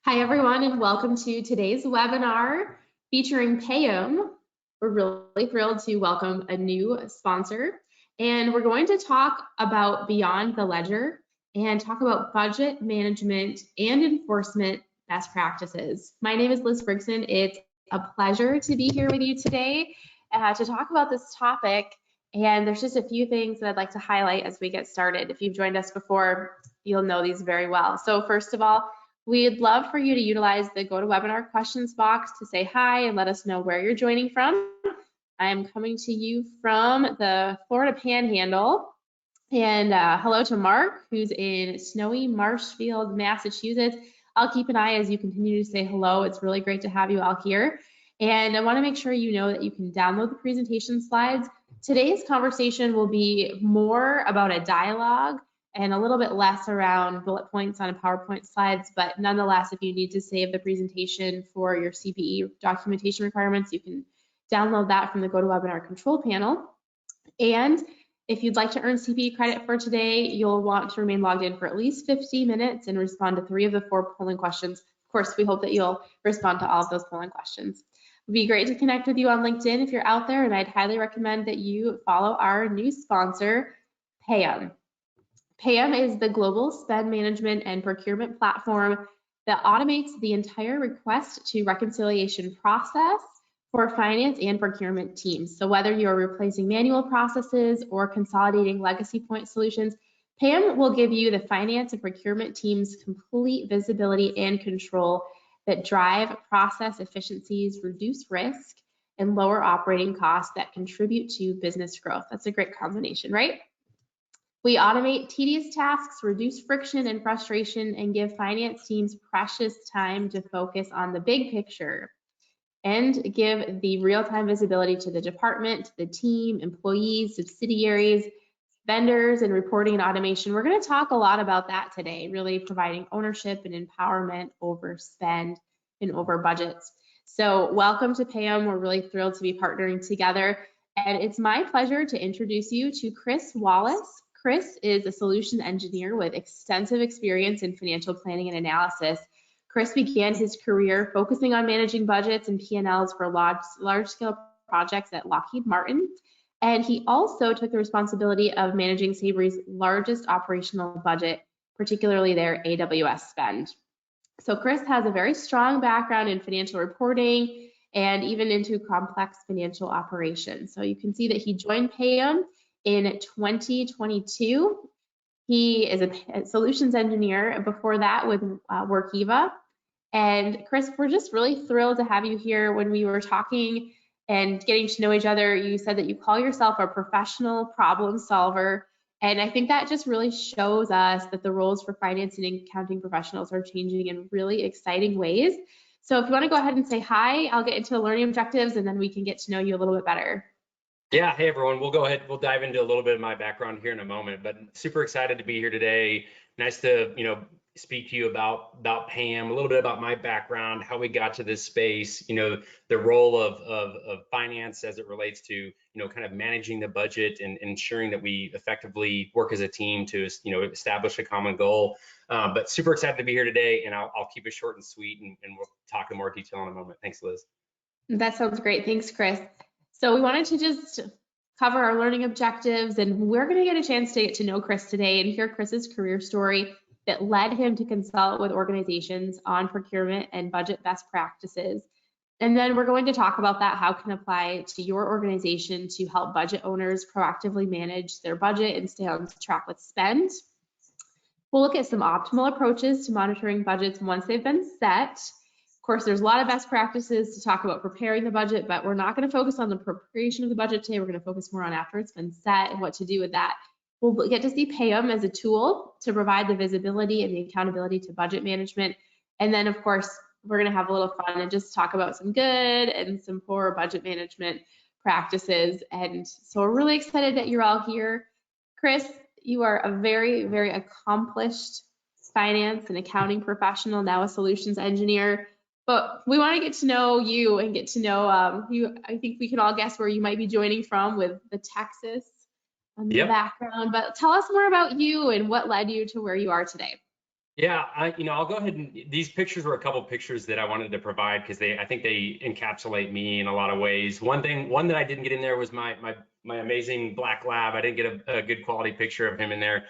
Hi, everyone, and welcome to today's webinar featuring PayEm. We're really thrilled to welcome a new sponsor, and we're going to talk about beyond the ledger and talk about budget management and enforcement best practices. My name is Liz Brigson. It's a pleasure to be here with you today to talk about this topic. And there's just a few things that I'd like to highlight as we get started. If you've joined us before, you'll know these very well. So first of all, we'd love for you to utilize the GoToWebinar questions box to say hi and let us know where you're joining from. I'm coming to you from the Florida Panhandle. And hello to Mark, who's in snowy Marshfield, Massachusetts. I'll keep an eye as you continue to say hello. It's really great to have you all here. And I want to make sure you know that you can download the presentation slides. Today's conversation will be more about a dialogue and a little bit less around bullet points on a PowerPoint slides, but nonetheless, if you need to save the presentation for your CPE documentation requirements, you can download that from the GoToWebinar control panel. And if you'd like to earn CPE credit for today, you'll want to remain logged in for at least 50 minutes and respond to 3 of the 4 polling questions. Of course, we hope that you'll respond to all of those polling questions. It would be great to connect with you on LinkedIn if you're out there, and I'd highly recommend that you follow our new sponsor, PayEm. PayEm is the global spend management and procurement platform that automates the entire request to reconciliation process for finance and procurement teams. So whether you're replacing manual processes or consolidating legacy point solutions, PayEm will give you the finance and procurement teams complete visibility and control that drive process efficiencies, reduce risk, and lower operating costs that contribute to business growth. That's a great combination, right? We automate tedious tasks, reduce friction and frustration, and give finance teams precious time to focus on the big picture and give the real-time visibility to the department, the team, employees, subsidiaries, vendors, and reporting and automation. We're going to talk a lot about that today, really providing ownership and empowerment over spend and over budgets. So welcome to PayEm. We're really thrilled to be partnering together. And it's my pleasure to introduce you to Chris Wallace. Chris is a solutions engineer with extensive experience in financial planning and analysis. Chris began his career focusing on managing budgets and P&Ls for large-scale projects at Lockheed Martin. And he also took the responsibility of managing Sabri's largest operational budget, particularly their AWS spend. So Chris has a very strong background in financial reporting and even into complex financial operations. So you can see that he joined PayEm in 2022. He is a solutions engineer before that with Workiva. And Chris, we're just really thrilled to have you here. When we were talking and getting to know each other, you said that you call yourself a professional problem solver. And I think that just really shows us that the roles for finance and accounting professionals are changing in really exciting ways. So if you want to go ahead and say hi, I'll get into the learning objectives and then we can get to know you a little bit better. Yeah, hey everyone, we'll go ahead, we'll dive into a little bit of my background here in a moment, but super excited to be here today. Nice to, speak to you about PayEm, a little bit about my background, how we got to this space, the role of finance as it relates to, kind of managing the budget and ensuring that we effectively work as a team to, establish a common goal. But super excited to be here today, and I'll keep it short and sweet, and we'll talk in more detail in a moment. Thanks, Liz. That sounds great. Thanks, Chris. So we wanted to just cover our learning objectives, and we're going to get a chance to get to know Chris today and hear Chris's career story that led him to consult with organizations on procurement and budget best practices. And then we're going to talk about that, how it can apply to your organization to help budget owners proactively manage their budget and stay on track with spend. We'll look at some optimal approaches to monitoring budgets once they've been set. Of course, there's a lot of best practices to talk about preparing the budget, but we're not going to focus on the preparation of the budget today. We're going to focus more on after it's been set and what to do with that. We'll get to see PayEm as a tool to provide the visibility and the accountability to budget management. And then, of course, we're going to have a little fun and just talk about some good and some poor budget management practices. And so we're really excited that you're all here. Chris, you are a very, very accomplished finance and accounting professional, now a solutions engineer. But we want to get to know you and get to know you. I think we can all guess where you might be joining from with the Texas on the background. But tell us more about you and what led you to where you are today. Yeah, I'll go ahead and these pictures were a couple pictures that I wanted to provide because I think they encapsulate me in a lot of ways. One that I didn't get in there was my amazing black lab. I didn't get a good quality picture of him in there.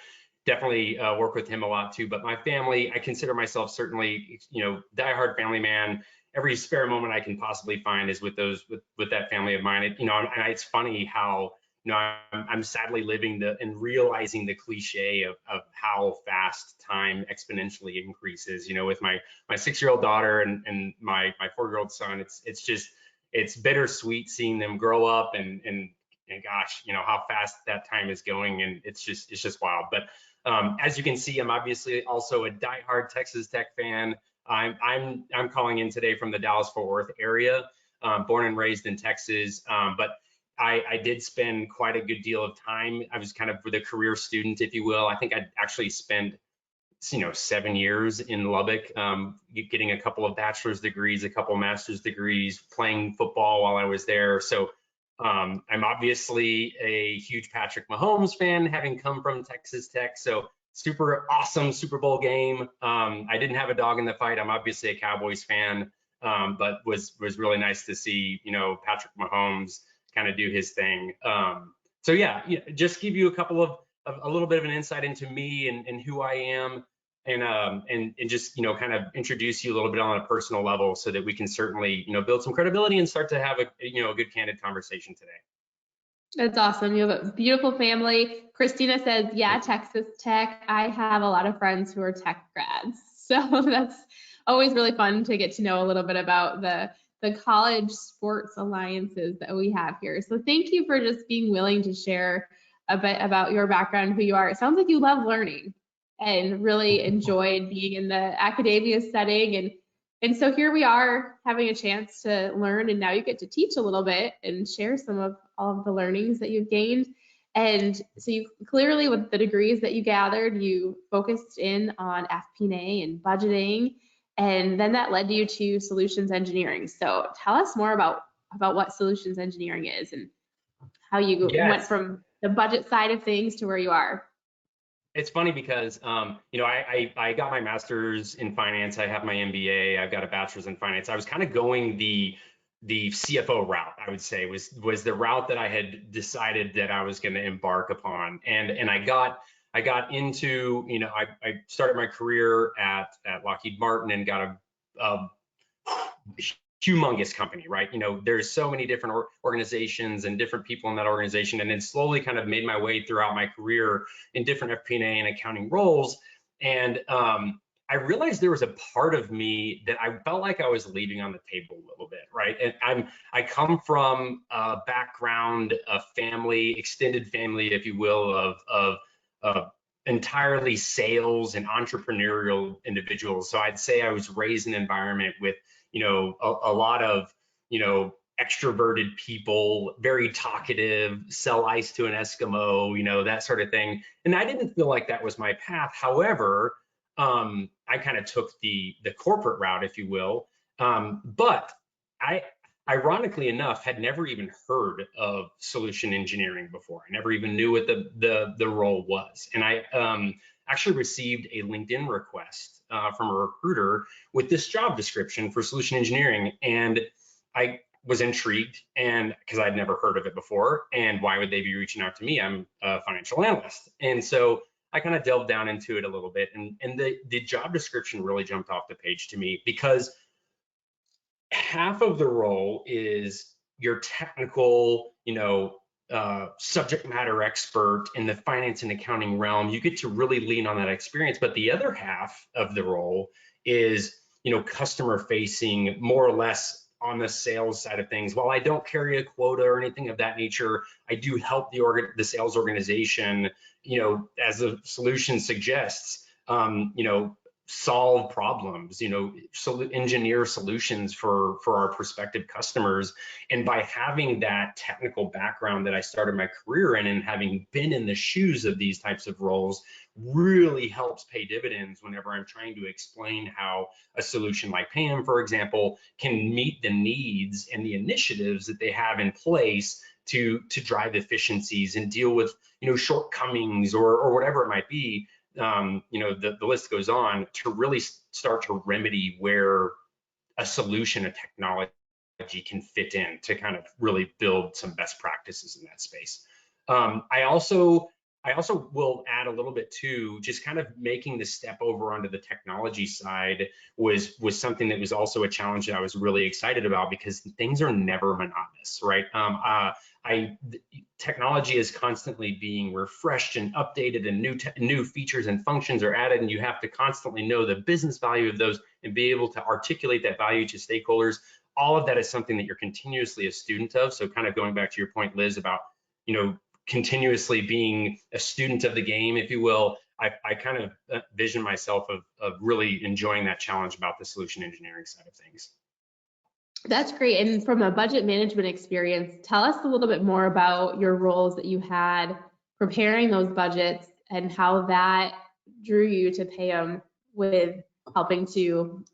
Definitely work with him a lot too. But my family, I consider myself certainly, diehard family man. Every spare moment I can possibly find is with with that family of mine. And it's funny how I'm sadly living and realizing the cliche of how fast time exponentially increases. With my 6-year-old daughter and my 4-year-old son, it's bittersweet seeing them grow up and gosh, how fast that time is going, and it's just wild. But as you can see, I'm obviously also a diehard Texas Tech fan. I'm calling in today from the Dallas-Fort Worth area, born and raised in Texas, but I did spend quite a good deal of time. I was kind of the career student, if you will. I think I actually spent 7 years in Lubbock, getting a couple of bachelor's degrees, a couple of master's degrees, playing football while I was there. So I'm obviously a huge Patrick Mahomes fan, having come from Texas Tech. So super awesome Super Bowl game. I didn't have a dog in the fight. I'm obviously a Cowboys fan, but was really nice to see Patrick Mahomes kind of do his thing. So just give you a couple of a little bit of an insight into me and who I am, and just kind of introduce you a little bit on a personal level so that we can certainly build some credibility and start to have a good candid conversation today. That's awesome. You have a beautiful family. Christina says, yeah, Thank you. Texas Tech. I have a lot of friends who are tech grads. So that's always really fun to get to know a little bit about the college sports alliances that we have here. So thank you for just being willing to share a bit about your background, who you are. It sounds like you love learning and really enjoyed being in the academia setting. And so here we are having a chance to learn, and now you get to teach a little bit and share some of all of the learnings that you've gained. And so you clearly, with the degrees that you gathered, you focused in on FP&A and budgeting, and then that led you to solutions engineering. So tell us more about what solutions engineering is and how you went Yes. from the budget side of things to where you are. It's funny because I got my master's in finance. I have my MBA. I've got a bachelor's in finance. I was kind of going the CFO route. I would say was the route that I had decided that I was going to embark upon. And I got into I started my career at Lockheed Martin and got a humongous company, right? There's so many different organizations and different people in that organization, and then slowly kind of made my way throughout my career in different FP&A and accounting roles. And I realized there was a part of me that I felt like I was leaving on the table a little bit, right? And I come from a background, a family, extended family, if you will, of entirely sales and entrepreneurial individuals. So I'd say I was raised in an environment with a lot of extroverted people, very talkative, sell ice to an Eskimo, that sort of thing. And I didn't feel like that was my path. However, I kind of took the corporate route, if you will. But I, ironically enough, had never even heard of solution engineering before. I never even knew what the role was. And I actually received a LinkedIn request from a recruiter with this job description for solution engineering, and I was intrigued, and because I'd never heard of it before, and why would they be reaching out to me? I'm a financial analyst, and so I kind of delved down into it a little bit, and the job description really jumped off the page to me because half of the role is your technical, subject matter expert in the finance and accounting realm. You get to really lean on that experience. But the other half of the role is, customer facing, more or less on the sales side of things. While I don't carry a quota or anything of that nature, I do help the sales organization, as the solution suggests, solve problems, engineer solutions for our prospective customers. And by having that technical background that I started my career in, and having been in the shoes of these types of roles, really helps pay dividends whenever I'm trying to explain how a solution like PayEm, for example, can meet the needs and the initiatives that they have in place to drive efficiencies and deal with shortcomings or whatever it might be the list goes on, to really start to remedy where a solution, a technology can fit in to kind of really build some best practices in that space. I also will add a little bit too, just kind of making the step over onto the technology side was something that was also a challenge that I was really excited about, because things are never monotonous, right? Technology is constantly being refreshed and updated, and new features and functions are added, and you have to constantly know the business value of those and be able to articulate that value to stakeholders. All of that is something that you're continuously a student of. So kind of going back to your point, Liz, about, continuously being a student of the game, if you will, I kind of vision myself of really enjoying that challenge about the solution engineering side of things. That's great. And from a budget management experience, tell us a little bit more about your roles that you had preparing those budgets and how that drew you to PayEm with helping to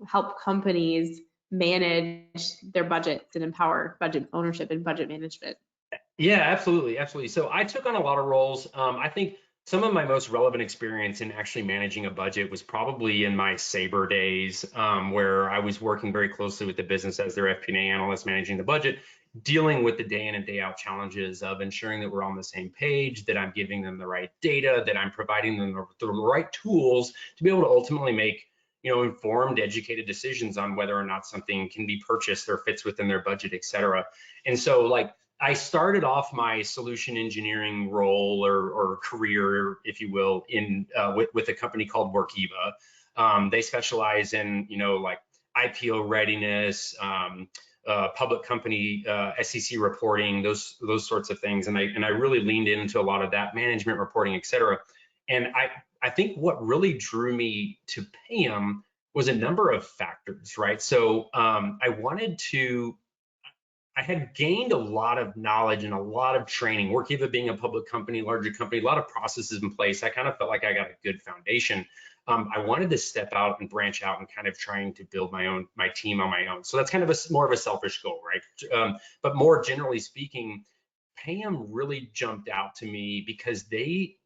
help companies manage their budgets and empower budget ownership and budget management. Yeah, absolutely. Absolutely. So I took on a lot of roles. I think some of my most relevant experience in actually managing a budget was probably in my Sabre days, where I was working very closely with the business as their FP&A analyst, managing the budget, dealing with the day in and day out challenges of ensuring that we're on the same page, that I'm giving them the right data, that I'm providing them the right tools to be able to ultimately make informed, educated decisions on whether or not something can be purchased or fits within their budget, et cetera. And so I started off my solution engineering role or career, if you will, in with a company called Workiva. They specialize in IPO readiness, public company SEC reporting, those sorts of things, and I really leaned into a lot of that, management reporting, et cetera. And I think what really drew me to PayEm was a number of factors, right? So I had gained a lot of knowledge and a lot of training. Workiva being a public company, larger company, a lot of processes in place. I kind of felt like I got a good foundation. I wanted to step out and branch out and kind of trying to build my team on my own. So that's kind of more of a selfish goal, right? But more generally speaking, PayEm really jumped out to me because they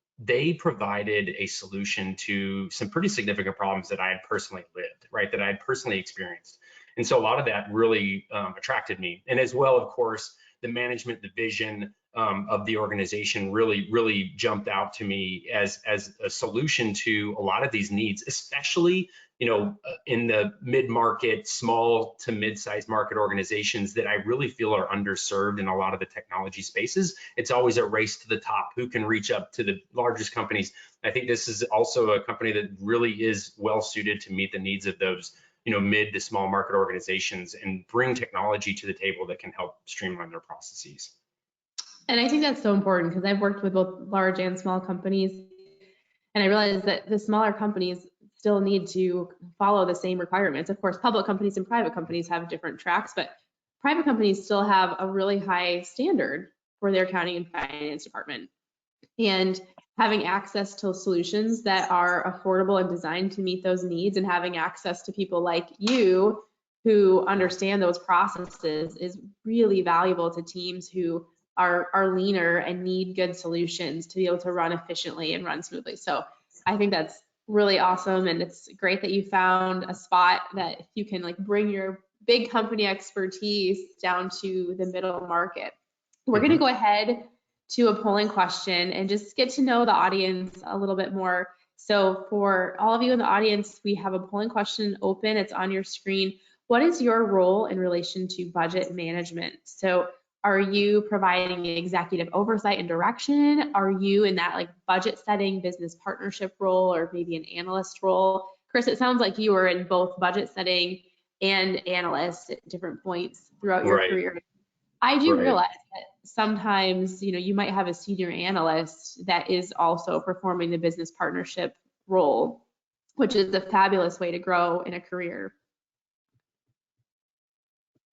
provided a solution to some pretty significant problems that I had personally lived, right? That I had personally experienced. And so a lot of that really attracted me. And as well, of course, the management, the vision of the organization really jumped out to me as a solution to a lot of these needs, especially in the mid-market, small to mid-sized market organizations that I really feel are underserved in a lot of the technology spaces. It's always a race to the top, who can reach up to the largest companies. I think this is also a company that really is well suited to meet the needs of those mid to small market organizations and bring technology to the table that can help streamline their processes. And I think that's so important because I've worked with both large and small companies, and I realize that the smaller companies still need to follow the same requirements. Of course, public companies and private companies have different tracks, but private companies still have a really high standard for their accounting and finance department. And having access to solutions that are affordable and designed to meet those needs, and having access to people like you who understand those processes is really valuable to teams who are leaner and need good solutions to be able to run efficiently and run smoothly. So I think that's really awesome, and it's great that you found a spot that you can bring your big company expertise down to the middle market. We're going to go ahead to a polling question and just get to know the audience a little bit more. So for all of you in the audience, we have a polling question open. It's on your screen. What is your role in relation to budget management? So are you providing executive oversight and direction? Are you in that budget setting, business partnership role, or maybe an analyst role? Chris, it sounds like you were in both budget setting and analyst at different points throughout your career. I do realize that sometimes, you might have a senior analyst that is also performing the business partnership role, which is a fabulous way to grow in a career.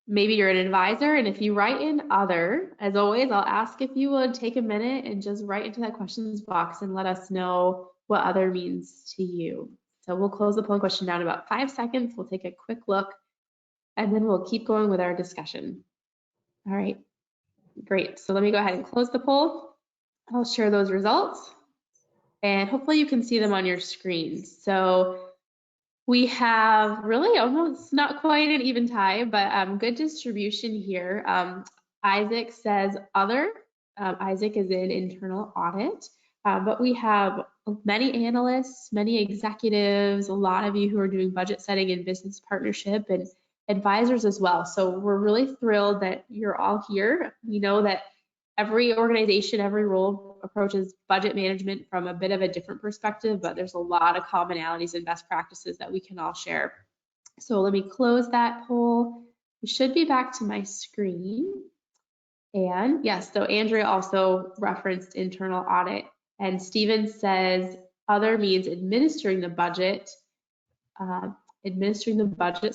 Maybe you're an advisor, and if you write in other, as always, I'll ask if you would take a minute and just write into that questions box and let us know what other means to you. So we'll close the polling question down in about 5 seconds. We'll take a quick look, and then we'll keep going with our discussion. All right, great. So let me go ahead and close the poll. I'll share those results. and hopefully you can see them on your screens. So we have really almost not quite an even tie, but good distribution here. Isaac says other. Isaac is in internal audit, but we have many analysts, many executives, a lot of you who are doing budget setting and business partnership and advisors as well. So we're really thrilled that you're all here. We know that every organization, every role approaches budget management from a bit of a different perspective, but there's a lot of commonalities and best practices that we can all share. So let me close that poll. We should be back to my screen. And yes, so Andrea also referenced internal audit, and Steven says other means administering the budget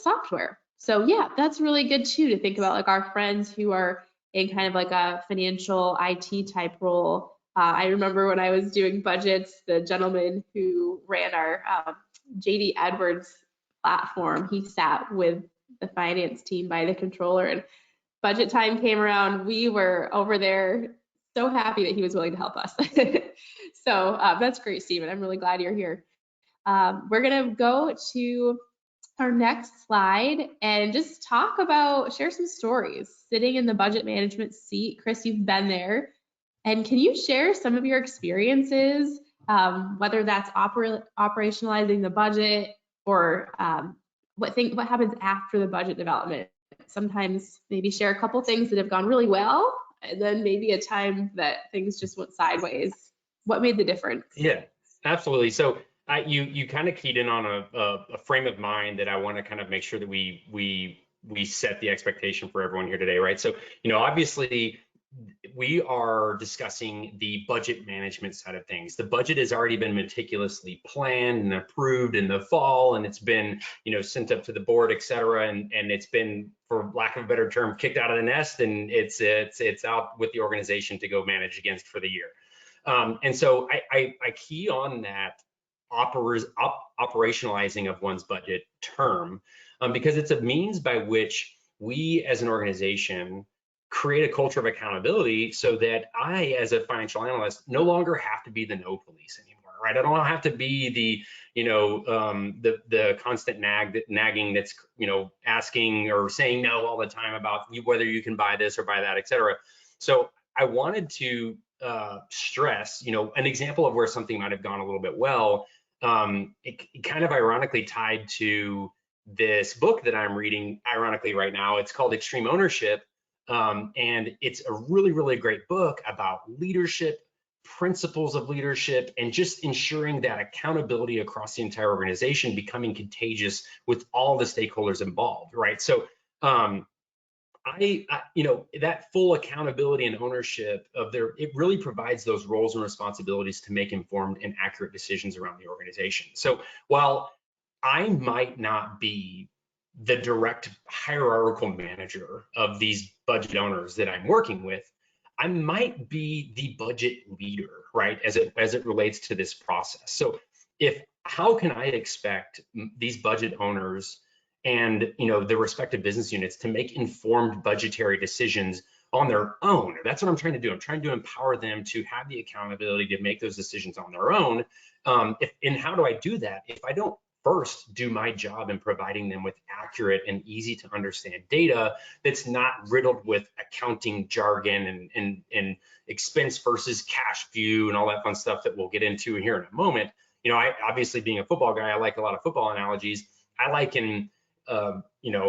software. So yeah, that's really good too, to think about like our friends who are in kind of like a financial IT type role. I remember when I was doing budgets, the gentleman who ran our JD Edwards platform, he sat with the finance team by the controller, and budget time came around. We were over there so happy that he was willing to help us. So that's great, Stephen. I'm really glad you're here. We're gonna go to our next slide and just share some stories. Sitting in the budget management seat, Chris, you've been there. And can you share some of your experiences, whether that's operationalizing the budget or what happens after the budget development? Sometimes maybe share a couple things that have gone really well, and then maybe a time that things just went sideways. What made the difference? Yeah, absolutely. So you kind of keyed in on a frame of mind that I want to kind of make sure that we set the expectation for everyone here today, right? So, obviously we are discussing the budget management side of things. The budget has already been meticulously planned and approved in the fall, and it's been, sent up to the board, et cetera, and it's been, for lack of a better term, kicked out of the nest, and it's out with the organization to go manage against for the year. And so I key on that operationalizing of one's budget term, because it's a means by which we as an organization create a culture of accountability so that I, as a financial analyst, no longer have to be the no police anymore, right? I don't have to be the, the constant nagging that's, asking or saying no all the time about whether you can buy this or buy that, et cetera. So I wanted to stress, an example of where something might have gone a little bit well. It kind of ironically tied to this book that I'm reading, ironically right now. It's called Extreme Ownership. And it's a really, really great book about leadership, principles of leadership, and just ensuring that accountability across the entire organization becoming contagious with all the stakeholders involved, right? So that full accountability and ownership of it really provides those roles and responsibilities to make informed and accurate decisions around the organization. So while I might not be the direct hierarchical manager of these budget owners that I'm working with, I might be the budget leader, right, as it relates to this process. So how can I expect these budget owners and the respective business units to make informed budgetary decisions on their own? That's what I'm trying to do. I'm trying to empower them to have the accountability to make those decisions on their own. And how do I do that if I don't first do my job in providing them with accurate and easy to understand data that's not riddled with accounting jargon and expense versus cash view and all that fun stuff that we'll get into here in a moment. I obviously, being a football guy, I like a lot of football analogies. I liken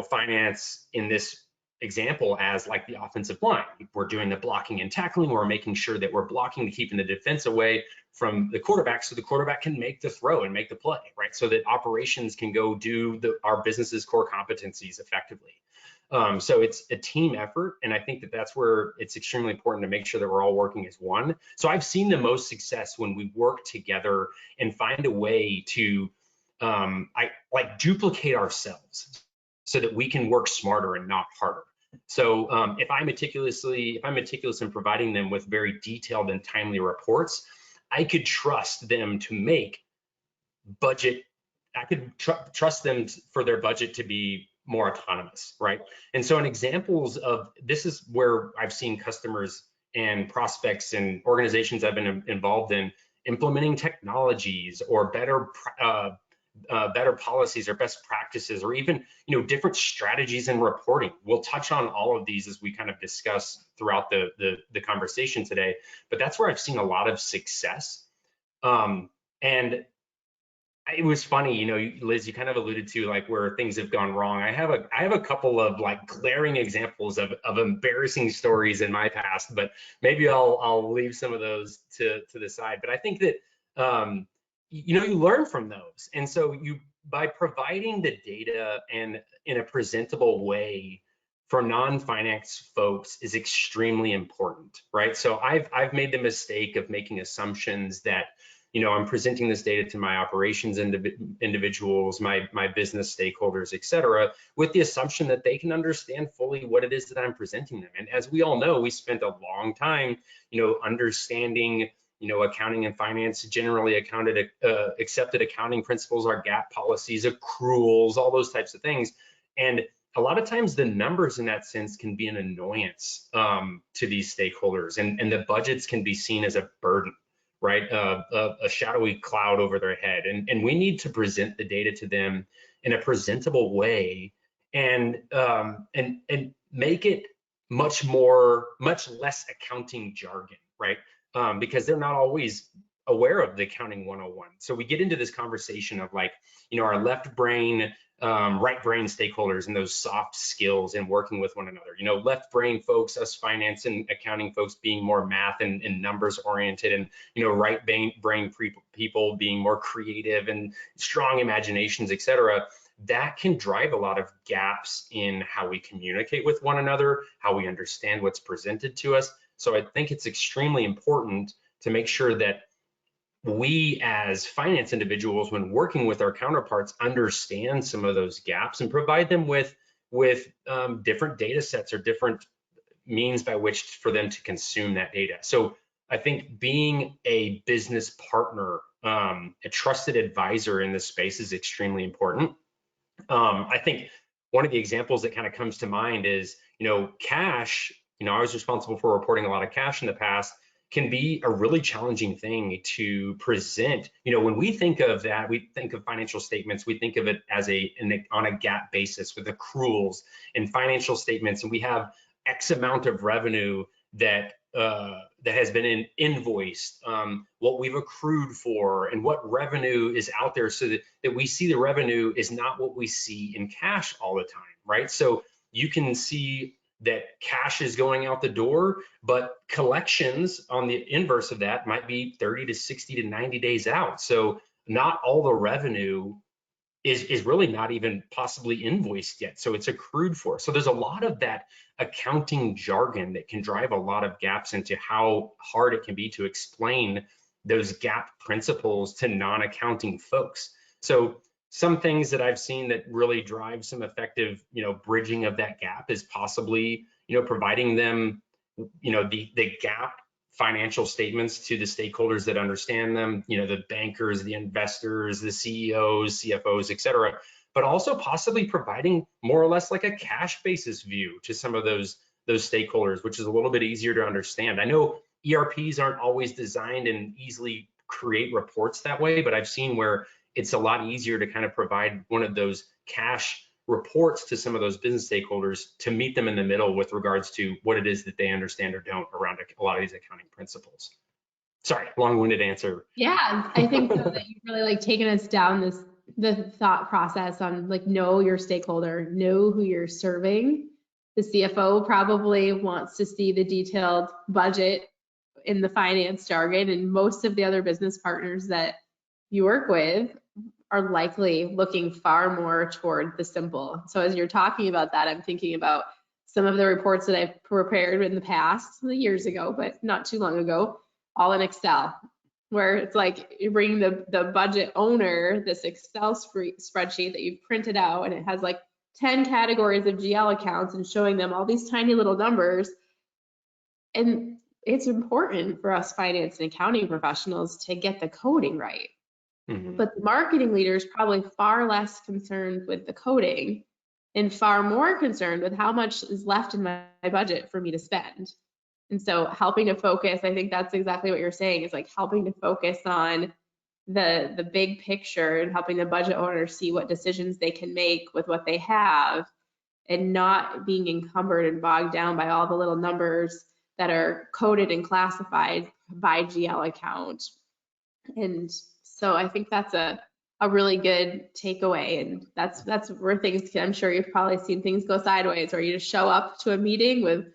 finance in this example as like the offensive line. We're doing the blocking and tackling. We're making sure that we're blocking to keeping the defense away from the quarterback, so the quarterback can make the throw and make the play, right? So that operations can go do our business's core competencies effectively. So it's a team effort, and I think that's where it's extremely important to make sure that we're all working as one. So I've seen the most success when we work together and find a way to duplicate ourselves so that we can work smarter and not harder. So if I'm meticulous in providing them with very detailed and timely reports, I could trust them to make budget. I could trust them for their budget to be more autonomous, right? And so in examples of this is where I've seen customers and prospects and organizations I've been involved in implementing technologies or better policies or best practices, or even different strategies in reporting. We'll touch on all of these as we kind of discuss throughout the conversation today, but that's where I've seen a lot of success. And it was funny, Liz, you kind of alluded to like where things have gone wrong. I have a couple of like glaring examples of embarrassing stories in my past, but maybe I'll leave some of those to the side. But I think that you learn from those, and so by providing the data and in a presentable way for non-finance folks is extremely important, right? So I've made the mistake of making assumptions that I'm presenting this data to my operations individuals, my business stakeholders, et cetera, with the assumption that they can understand fully what it is that I'm presenting them. And as we all know, we spent a long time, understanding, accounting and finance, generally accepted accounting principles, our GAAP policies, accruals, all those types of things. And a lot of times the numbers in that sense can be an annoyance to these stakeholders, and the budgets can be seen as a burden, right? A shadowy cloud over their head. And we need to present the data to them in a presentable way and make it much less accounting jargon, right? Because they're not always aware of the accounting 101. So we get into this conversation of like, our left brain, right brain stakeholders and those soft skills and working with one another. Left brain folks, us finance and accounting folks being more math and numbers oriented, and right brain people being more creative and strong imaginations, et cetera. That can drive a lot of gaps in how we communicate with one another, how we understand what's presented to us. So I think it's extremely important to make sure that we as finance individuals, when working with our counterparts, understand some of those gaps and provide them with different data sets or different means by which for them to consume that data. So I think being a business partner, a trusted advisor in this space is extremely important. I think one of the examples that kind of comes to mind is, cash. I was responsible for reporting a lot of cash in the past, can be a really challenging thing to present. When we think of that, we think of financial statements, we think of it as on a GAAP basis with accruals and financial statements, and we have X amount of revenue that has been invoiced, what we've accrued for, and what revenue is out there, so that we see the revenue is not what we see in cash all the time, right? So you can see that cash is going out the door, but collections on the inverse of that might be 30 to 60 to 90 days out. So not all the revenue is really not even possibly invoiced yet. So it's accrued for. So there's a lot of that accounting jargon that can drive a lot of gaps into how hard it can be to explain those GAAP principles to non-accounting folks. So some things that I've seen that really drive some effective, bridging of that gap is possibly, providing them, the GAAP financial statements to the stakeholders that understand them, the bankers, the investors, the CEOs, CFOs, et cetera, but also possibly providing more or less like a cash basis view to some of those stakeholders, which is a little bit easier to understand. I know ERPs aren't always designed and easily create reports that way, but I've seen where it's a lot easier to kind of provide one of those cash reports to some of those business stakeholders to meet them in the middle with regards to what it is that they understand or don't around a lot of these accounting principles. Sorry, long-winded answer. Yeah, I think so that you've really taken us down the thought process on know your stakeholder, know who you're serving. The CFO probably wants to see the detailed budget in the finance jargon, and most of the other business partners that you work with are likely looking far more toward the simple. So as you're talking about that, I'm thinking about some of the reports that I've prepared in the past, years ago, but not too long ago, all in Excel, where it's like you bring the budget owner this Excel spreadsheet that you've printed out, and it has 10 categories of GL accounts and showing them all these tiny little numbers. And it's important for us finance and accounting professionals to get the coding right. Mm-hmm. But the marketing leader is probably far less concerned with the coding and far more concerned with how much is left in my budget for me to spend. And so helping to focus, I think that's exactly what you're saying, is like helping to focus on the big picture and helping the budget owner see what decisions they can make with what they have, and not being encumbered and bogged down by all the little numbers that are coded and classified by GL account. And so I think that's a really good takeaway. And that's where things I'm sure you've probably seen things go sideways, where you just show up to a meeting with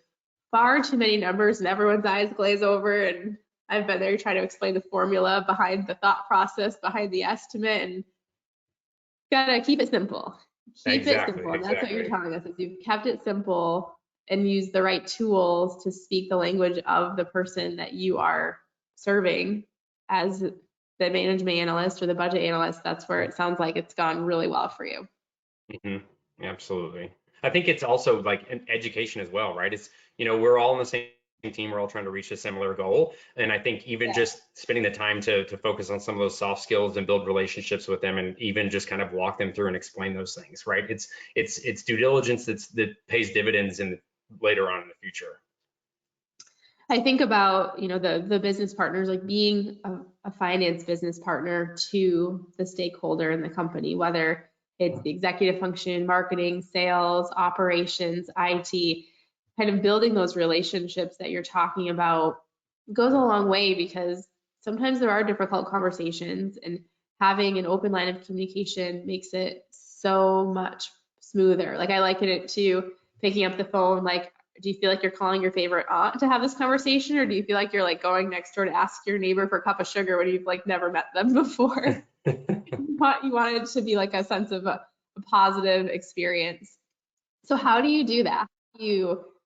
far too many numbers and everyone's eyes glaze over. And I've been there trying to explain the formula behind the thought process behind the estimate, and gotta keep it simple. Keep it simple. And that's what you're telling us, is you've kept it simple and used the right tools to speak the language of the person that you are serving as the management analyst or the budget analyst. That's where it sounds like it's gone really well for you. Absolutely. I think it's also like an education as well, right? It's, we're all on the same team. We're all trying to reach a similar goal. And I think even just spending the time to focus on some of those soft skills and build relationships with them, and even just kind of walk them through and explain those things, right? It's due diligence that pays dividends later on in the future. I think about, the business partners, like being a finance business partner to the stakeholder in the company, whether it's the executive function, marketing, sales, operations, IT, kind of building those relationships that you're talking about goes a long way, because sometimes there are difficult conversations, and having an open line of communication makes it so much smoother. Like I liken it to picking up the phone, like, do you feel like you're calling your favorite aunt to have this conversation, or do you feel like you're like going next door to ask your neighbor for a cup of sugar when you've like never met them before? You want it to be like a sense of a positive experience. So how do you do that?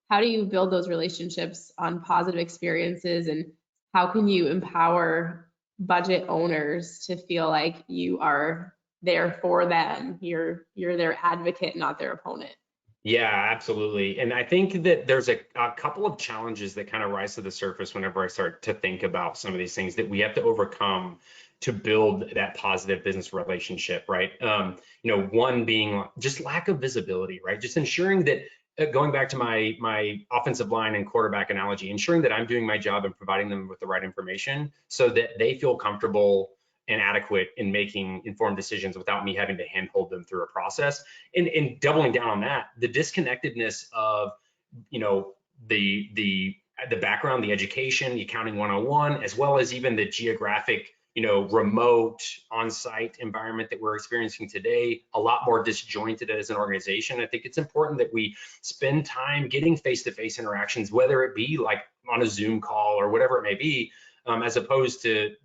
How do you build those relationships on positive experiences, and how can you empower budget owners to feel like you are there for them? You're their advocate, not their opponent. Yeah, absolutely. And I think that there's a couple of challenges that kind of rise to the surface whenever I start to think about some of these things that we have to overcome to build that positive business relationship, right? One being just lack of visibility, right? Just ensuring that, going back to my offensive line and quarterback analogy, ensuring that I'm doing my job and providing them with the right information so that they feel comfortable and adequate in making informed decisions without me having to handhold them through a process. And doubling down on that, the disconnectedness of, the background, the education, the accounting 101, as well as even the geographic, remote on-site environment that we're experiencing today, a lot more disjointed as an organization. I think it's important that we spend time getting face-to-face interactions, whether it be like on a Zoom call or whatever it may be, as opposed to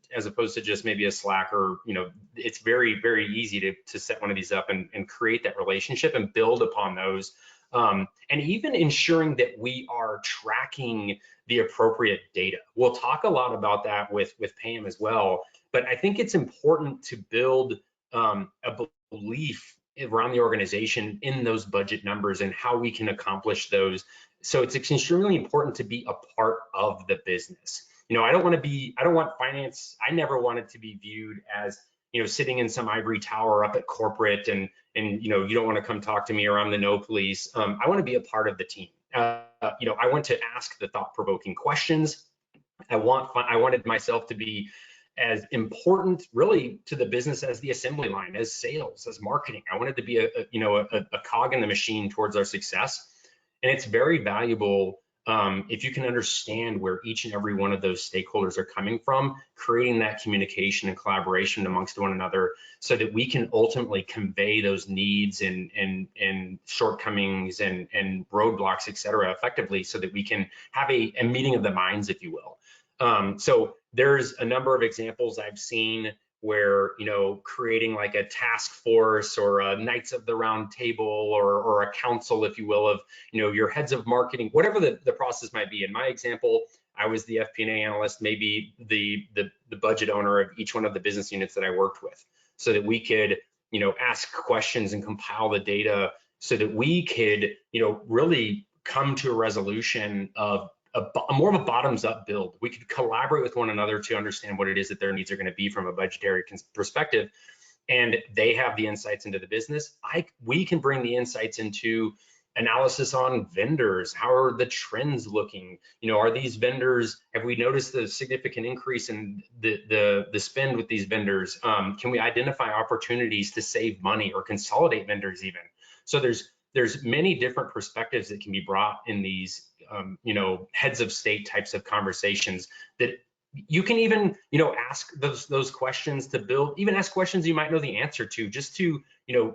just maybe a Slack, or it's very, very easy to set one of these up and create that relationship and build upon those, and even ensuring that we are tracking the appropriate data. We'll talk a lot about that with PayEm as well, but I think it's important to build a belief around the organization in those budget numbers and how we can accomplish those. So it's extremely important to be a part of the business. I don't want finance. I never want it to be viewed as, sitting in some ivory tower up at corporate and you don't want to come talk to me, or I'm the no police. I want to be a part of the team. I want to ask the thought-provoking questions. I wanted myself to be as important really to the business as the assembly line, as sales, as marketing. I wanted to be a cog in the machine towards our success. And it's very valuable if you can understand where each and every one of those stakeholders are coming from, creating that communication and collaboration amongst one another so that we can ultimately convey those needs and shortcomings and roadblocks, et cetera, effectively, so that we can have a meeting of the minds, if you will. So there's a number of examples I've seen where, creating like a task force or a Knights of the Round Table or a council, if you will, of, your heads of marketing, whatever the process might be. In my example, I was the FP&A analyst, maybe the budget owner of each one of the business units that I worked with, so that we could, ask questions and compile the data so that we could, really come to a resolution of more of a bottoms-up build. We could collaborate with one another to understand what it is that their needs are going to be from a budgetary perspective, and they have the insights into the business. We can bring the insights into analysis on vendors. How are the trends looking? Are these vendors, have we noticed a significant increase in the spend with these vendors? Can we identify opportunities to save money or consolidate vendors even? So there's many different perspectives that can be brought in these heads of state types of conversations, that you can even ask those questions to build, even ask questions you might know the answer to, just to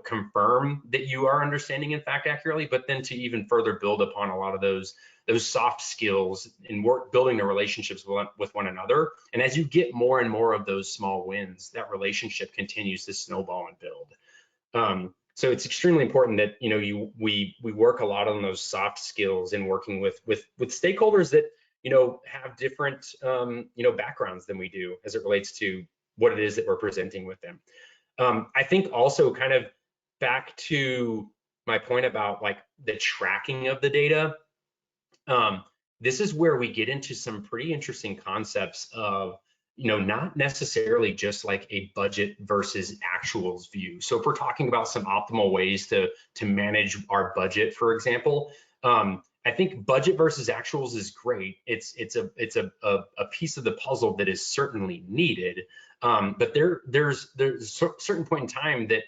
confirm that you are understanding in fact accurately, but then to even further build upon a lot of those soft skills in building the relationships with one another. And as you get more and more of those small wins, that relationship continues to snowball and build. So it's extremely important that we work a lot on those soft skills in working with stakeholders that have different backgrounds than we do as it relates to what it is that we're presenting with them. I think also, kind of back to my point about like the tracking of the data, this is where we get into some pretty interesting concepts of not necessarily just like a budget versus actuals view. So if we're talking about some optimal ways to manage our budget, for example, I think budget versus actuals is great. It's a piece of the puzzle that is certainly needed. But there's a certain point in time that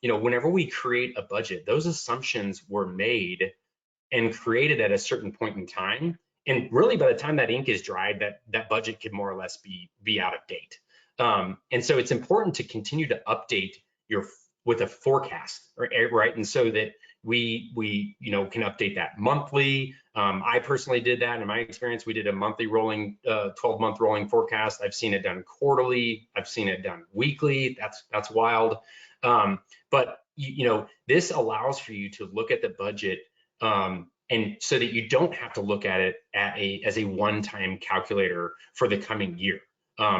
whenever we create a budget, those assumptions were made and created at a certain point in time. And really, by the time that ink is dried, that budget could more or less be out of date. And so it's important to continue to update with a forecast, right? And so that we can update that monthly. I personally did that in my experience. We did a monthly rolling, 12-month rolling forecast. I've seen it done quarterly. I've seen it done weekly. That's wild. But this allows for you to look at the budget, and so that you don't have to look at it as a one-time calculator for the coming year.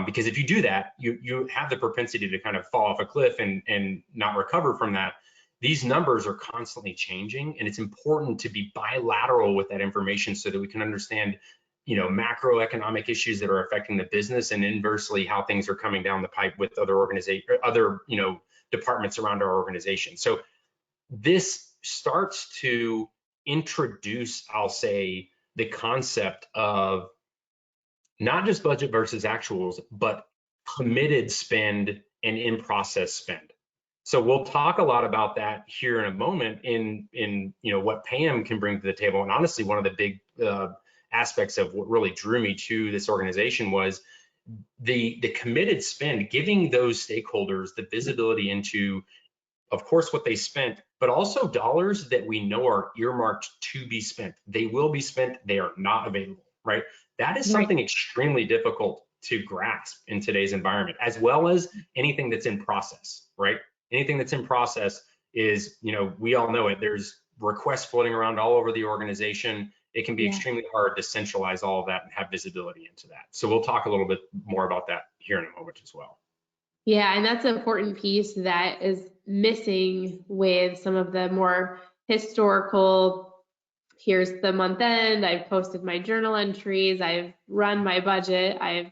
Because if you do that, you have the propensity to kind of fall off a cliff and not recover from that. These numbers are constantly changing, and it's important to be bilateral with that information so that we can understand macroeconomic issues that are affecting the business, and inversely how things are coming down the pipe with other departments around our organization. So this starts to introduce, I'll say, the concept of not just budget versus actuals, but committed spend and in-process spend. So we'll talk a lot about that here in a moment in what PayEm can bring to the table. And honestly, one of the big aspects of what really drew me to this organization was the committed spend, giving those stakeholders the visibility into, of course, what they spent, but also dollars that we know are earmarked to be spent. They will be spent, they are not available, right? That is something extremely difficult to grasp in today's environment, as well as anything that's in process, right? Anything that's in process is, we all know it, there's requests floating around all over the organization. It can be extremely hard to centralize all of that and have visibility into that. So we'll talk a little bit more about that here in a moment as well. Yeah, and that's an important piece that is missing with some of the more historical, here's the month end, I've posted my journal entries, I've run my budget, I've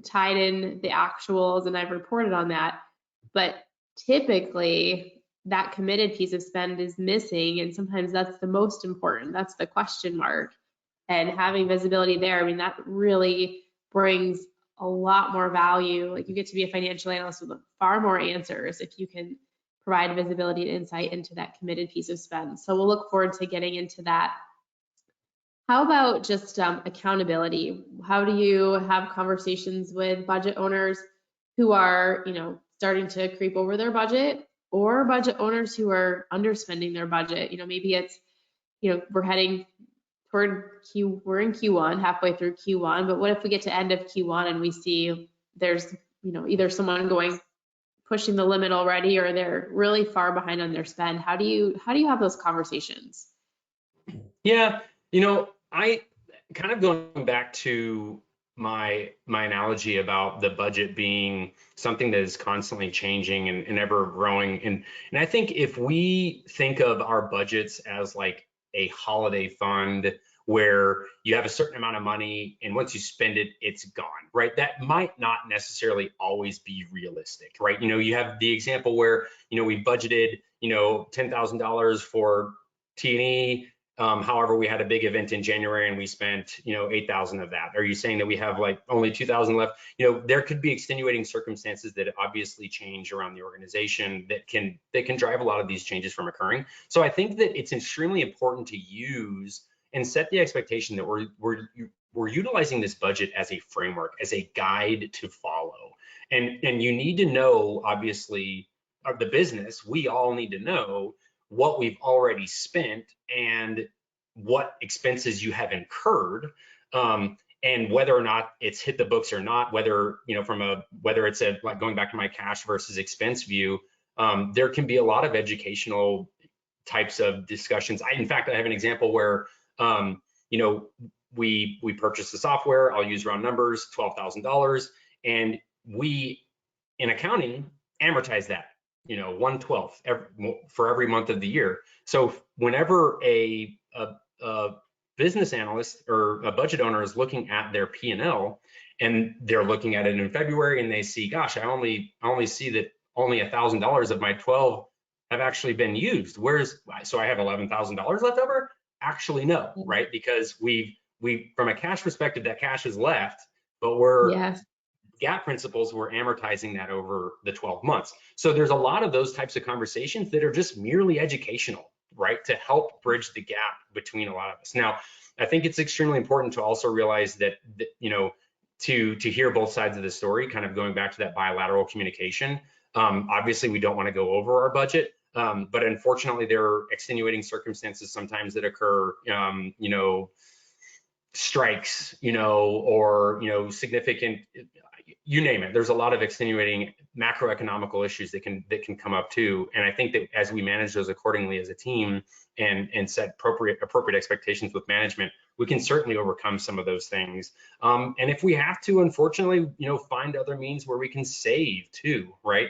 tied in the actuals, and I've reported on that. But typically that committed piece of spend is missing, and sometimes that's the most important. That's the question mark. And having visibility there, I mean, that really brings a lot more value. Like, you get to be a financial analyst with far more answers if you can provide visibility and insight into that committed piece of spend. So we'll look forward to getting into that. How about just accountability? How do you have conversations with budget owners who are, starting to creep over their budget, or budget owners who are underspending their budget? Maybe it's, we're heading toward we're in Q1, halfway through Q1, but what if we get to end of Q1 and we see there's, either someone pushing the limit already, or they're really far behind on their spend? How do you have those conversations? Yeah, I kind of, going back to my analogy about the budget being something that is constantly changing and ever growing. And I think if we think of our budgets as like a holiday fund where you have a certain amount of money and once you spend it, it's gone, right? That might not necessarily always be realistic, right? You have the example where, we budgeted, $10,000 for T&E. However, we had a big event in January and we spent, 8,000 of that. Are you saying that we have like only 2,000 left? There could be extenuating circumstances that obviously change around the organization that can drive a lot of these changes from occurring. So I think that it's extremely important to use and set the expectation that we're utilizing this budget as a framework, as a guide to follow. And you need to know, obviously, the business, we all need to know what we've already spent and what expenses you have incurred, and whether or not it's hit the books or not, whether, whether it's like going back to my cash versus expense view, there can be a lot of educational types of discussions. In fact, I have an example where, we purchased the software, I'll use round numbers, $12,000, and we, in accounting, amortize that, 1/12 for every month of the year. So whenever a business analyst or a budget owner is looking at their P&L and they're looking at it in February and they see, gosh, I only see that only $1,000 of my 12 have actually been used. So I have $11,000 left over? Actually, no, right? Because we from a cash perspective, that cash is left, but GAAP principles, we're amortizing that over the 12 months. So there's a lot of those types of conversations that are just merely educational, right? To help bridge the gap between a lot of us. Now, I think it's extremely important to also realize that to hear both sides of the story, kind of going back to that bilateral communication. Obviously, we don't want to go over our budget, but unfortunately, there are extenuating circumstances sometimes that occur, strikes, or, significant, you name it. There's a lot of extenuating macroeconomical issues that can come up too. And I think that as we manage those accordingly as a team and set appropriate expectations with management, we can certainly overcome some of those things. And if we have to, unfortunately, find other means where we can save too, right?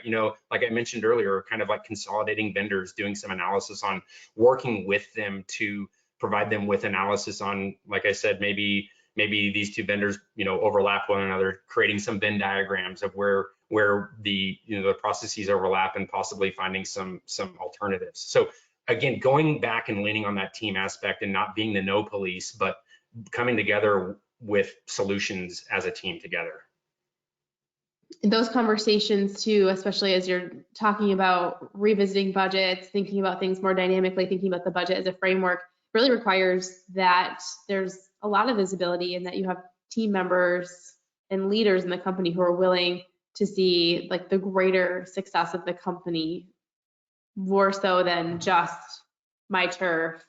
Like I mentioned earlier, kind of like consolidating vendors, doing some analysis on working with them to provide them with analysis on, like I said, maybe these two vendors, overlap one another, creating some Venn diagrams of where the the processes overlap and possibly finding some alternatives. So again, going back and leaning on that team aspect and not being the no police, but coming together with solutions as a team together. Those conversations too, especially as you're talking about revisiting budgets, thinking about things more dynamically, thinking about the budget as a framework, really requires that there's a lot of visibility and that you have team members and leaders in the company who are willing to see like the greater success of the company more so than just my turf,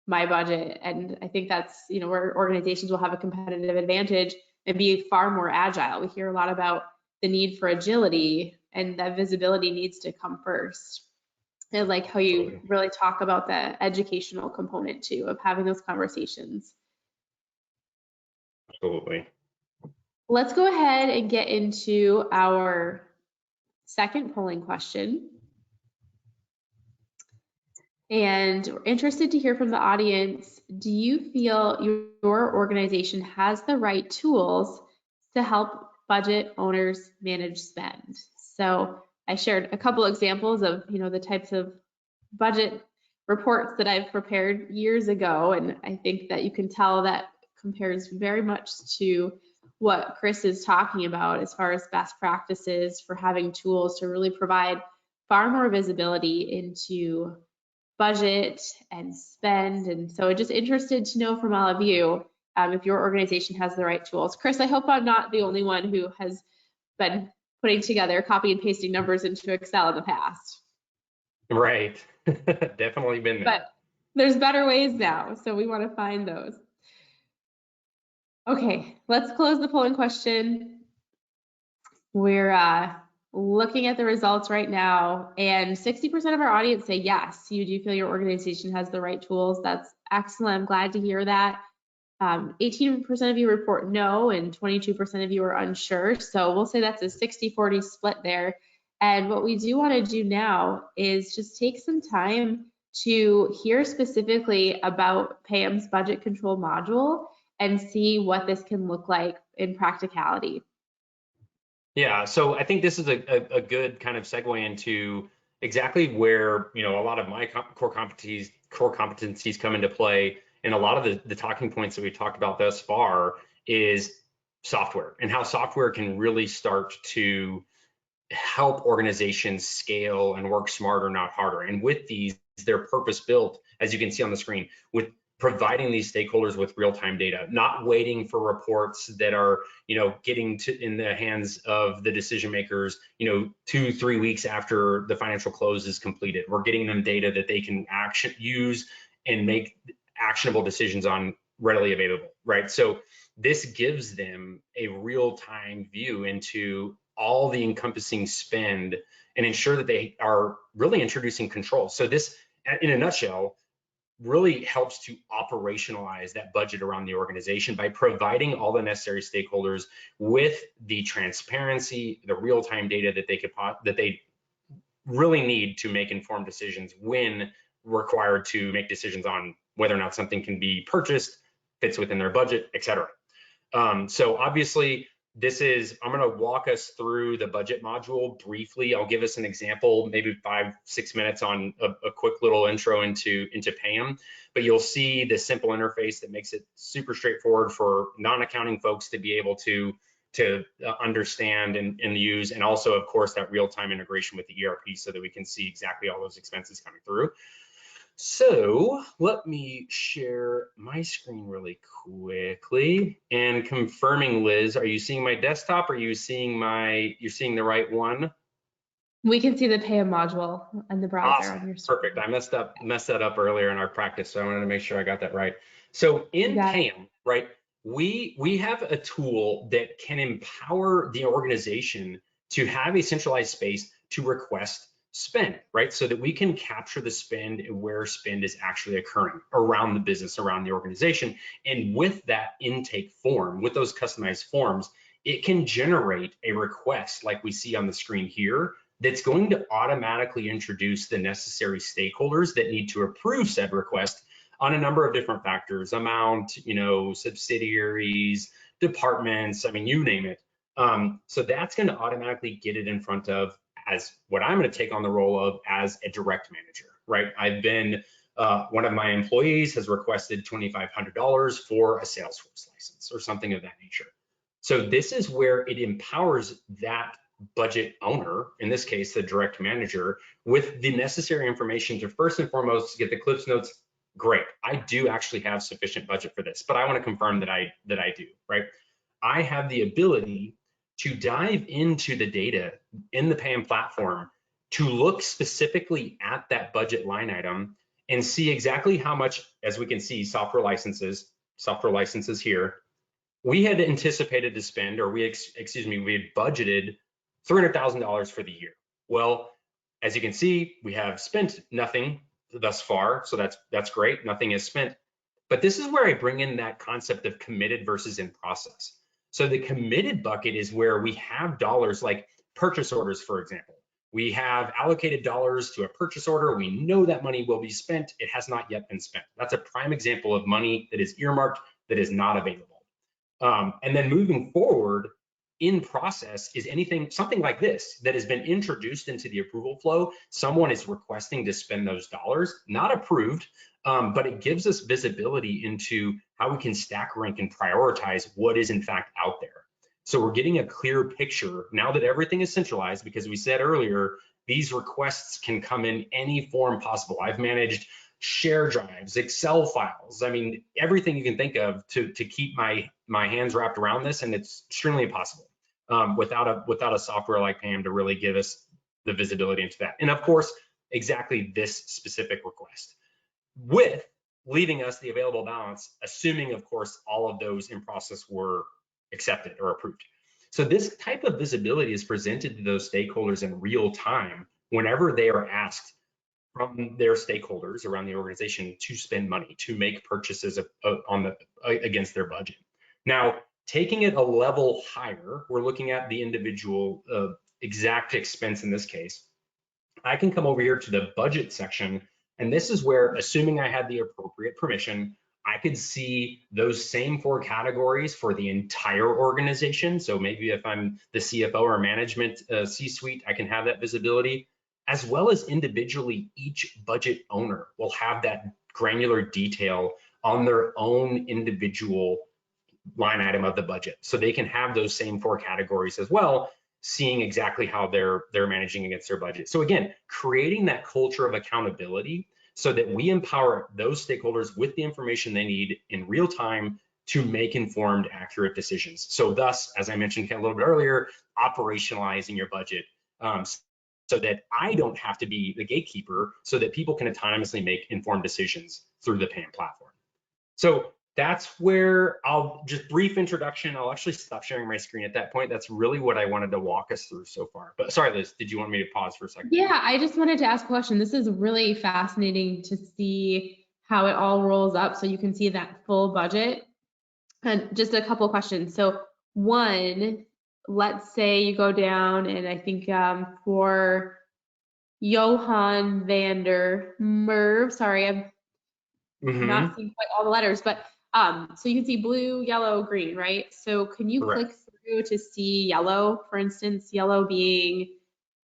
my budget. And I think that's, where organizations will have a competitive advantage and be far more agile. We hear a lot about the need for agility, and that visibility needs to come first. And like how you really talk about the educational component too, of having those conversations. Absolutely. Let's go ahead and get into our second polling question. And we're interested to hear from the audience. Do you feel your organization has the right tools to help budget owners manage spend? So I shared a couple examples of, the types of budget reports that I've prepared years ago. And I think that you can tell that compares very much to what Chris is talking about as far as best practices for having tools to really provide far more visibility into budget and spend. And so just interested to know from all of you if your organization has the right tools. Chris, I hope I'm not the only one who has been putting together, copy and pasting numbers into Excel in the past. Right. Definitely been there. But there's better ways now, so we want to find those. Okay, let's close the polling question. We're looking at the results right now, and 60% of our audience say yes, you do feel your organization has the right tools. That's excellent. I'm glad to hear that. 18% of you report no, and 22% of you are unsure. So we'll say that's a 60-40 split there. And what we do want to do now is just take some time to hear specifically about PayEm's budget control module and see what this can look like in practicality. Yeah, so I think this is a good kind of segue into exactly where a lot of my core core competencies come into play. And a lot of the talking points that we've talked about thus far is software and how software can really start to help organizations scale and work smarter, not harder. And with these, they're purpose built, as you can see on the screen, with providing these stakeholders with real-time data, not waiting for reports that are, getting in the hands of the decision makers, 2-3 weeks after the financial close is completed. We're getting them data that they can use and make actionable decisions on readily available, right? So this gives them a real-time view into all the encompassing spend and ensure that they are really introducing control. So this, in a nutshell, really helps to operationalize that budget around the organization by providing all the necessary stakeholders with the transparency, the real-time data that they really need to make informed decisions when required to make decisions on whether or not something can be purchased, fits within their budget, et cetera. So obviously, I'm going to walk us through the budget module briefly. I'll give us an example, maybe 5-6 minutes on a quick little intro into PayEm, but you'll see the simple interface that makes it super straightforward for non-accounting folks to be able to understand and use, and also, of course, that real-time integration with the ERP so that we can see exactly all those expenses coming through. So let me share my screen really quickly and confirming, Liz, are you seeing my desktop? Or are you seeing you're seeing the right one? We can see the PayEm module and the browser awesome. On your screen. Perfect. I messed that up earlier in our practice, so I wanted to make sure I got that right. So in PayEm, right, we have a tool that can empower the organization to have a centralized space to request spend, right? So that we can capture the spend and where spend is actually occurring around the business, around the organization. And with that intake form, with those customized forms, it can generate a request like we see on the screen here that's going to automatically introduce the necessary stakeholders that need to approve said request on a number of different factors, amount, subsidiaries, departments, I mean, you name it. So that's going to automatically get it in front of as what I'm going to take on the role of as a direct manager, right? I've been, one of my employees has requested $2,500 for a Salesforce license or something of that nature. So this is where it empowers that budget owner, in this case, the direct manager, with the necessary information to first and foremost get the Cliffs Notes. Great, I do actually have sufficient budget for this, but I want to confirm that I do, right? I have the ability to dive into the data in the PayEm platform to look specifically at that budget line item and see exactly how much, as we can see, software licenses here, we had anticipated to spend, or we had budgeted $300,000 for the year. Well, as you can see, we have spent nothing thus far, so that's great. Nothing is spent. But this is where I bring in that concept of committed versus in process. So the committed bucket is where we have dollars like purchase orders, for example. We have allocated dollars to a purchase order. We know that money will be spent. It has not yet been spent. That's a prime example of money that is earmarked that is not available. And then moving forward, in process is something like this that has been introduced into the approval flow. Someone is requesting to spend those dollars, not approved, but it gives us visibility into how we can stack rank and prioritize what is in fact out there. So we're getting a clear picture now that everything is centralized, because we said earlier, these requests can come in any form possible. I've managed share drives, Excel files. I mean, everything you can think of to keep my hands wrapped around this, and it's extremely impossible without a software like PayEm to really give us the visibility into that. And of course, exactly this specific request, with leaving us the available balance, assuming, of course, all of those in process were accepted or approved. So this type of visibility is presented to those stakeholders in real time whenever they are asked from their stakeholders around the organization to spend money, to make purchases against their budget. Now, taking it a level higher, we're looking at the individual exact expense in this case. I can come over here to the budget section, and this is where, assuming I had the appropriate permission, I could see those same 4 categories for the entire organization. So maybe if I'm the CFO or management C-suite, I can have that visibility, as well as individually, each budget owner will have that granular detail on their own individual line item of the budget. So they can have those same 4 categories as well, seeing exactly how they're managing against their budget. So again, creating that culture of accountability so that we empower those stakeholders with the information they need in real time to make informed, accurate decisions. So thus, as I mentioned a little bit earlier, operationalizing your budget, so that I don't have to be the gatekeeper, so that people can autonomously make informed decisions through the PayEm platform. So that's where I'll just brief introduction. I'll actually stop sharing my screen at that point. That's really what I wanted to walk us through so far. But sorry, Liz, did you want me to pause for a second? Yeah, I just wanted to ask a question. This is really fascinating to see how it all rolls up so you can see that full budget. And just a couple of questions. So one, let's say you go down and I think for Johan Vander Merv, sorry, I'm not seeing quite all the letters, but so you can see blue, yellow, green, right? So can you Correct. click through to see yellow, for instance, yellow being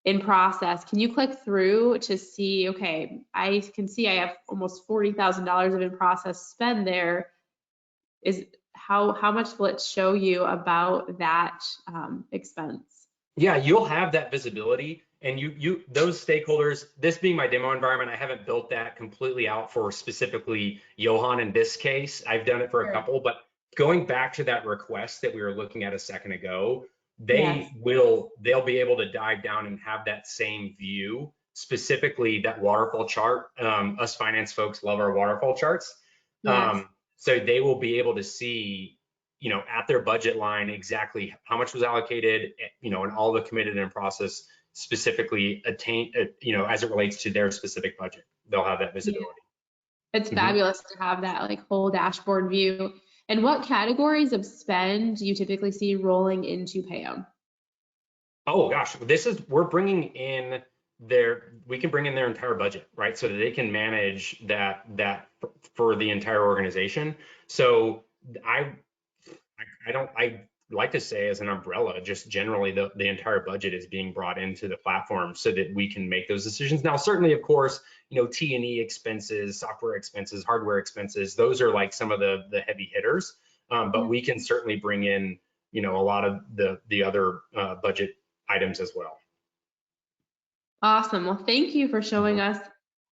in process? Can you click through to see, okay, I can see I have almost $40,000 of in process spend there. Is how much will it show you about that expense? Yeah, you'll have that visibility, and those stakeholders, this being my demo environment, I haven't built that completely out for specifically Johan in this case. I've done it for a couple, but going back to that request that we were looking at a second ago, they'll be able to dive down and have that same view, specifically that waterfall chart. Us finance folks love our waterfall charts. So they will be able to see, at their budget line exactly how much was allocated, and all the committed and process specifically attained, as it relates to their specific budget. They'll have that visibility. It's fabulous to have that like whole dashboard view. And what categories of spend do you typically see rolling into PayEm? Oh gosh, we're bringing in we can bring in their entire budget, right? So that they can manage that for the entire organization. So I like to say, as an umbrella, just generally the entire budget is being brought into the platform so that we can make those decisions. Now, certainly, of course, T&E expenses, software expenses, hardware expenses, those are like some of the heavy hitters. But we can certainly bring in, a lot of the other budget items as well. Awesome. Well, thank you for showing us.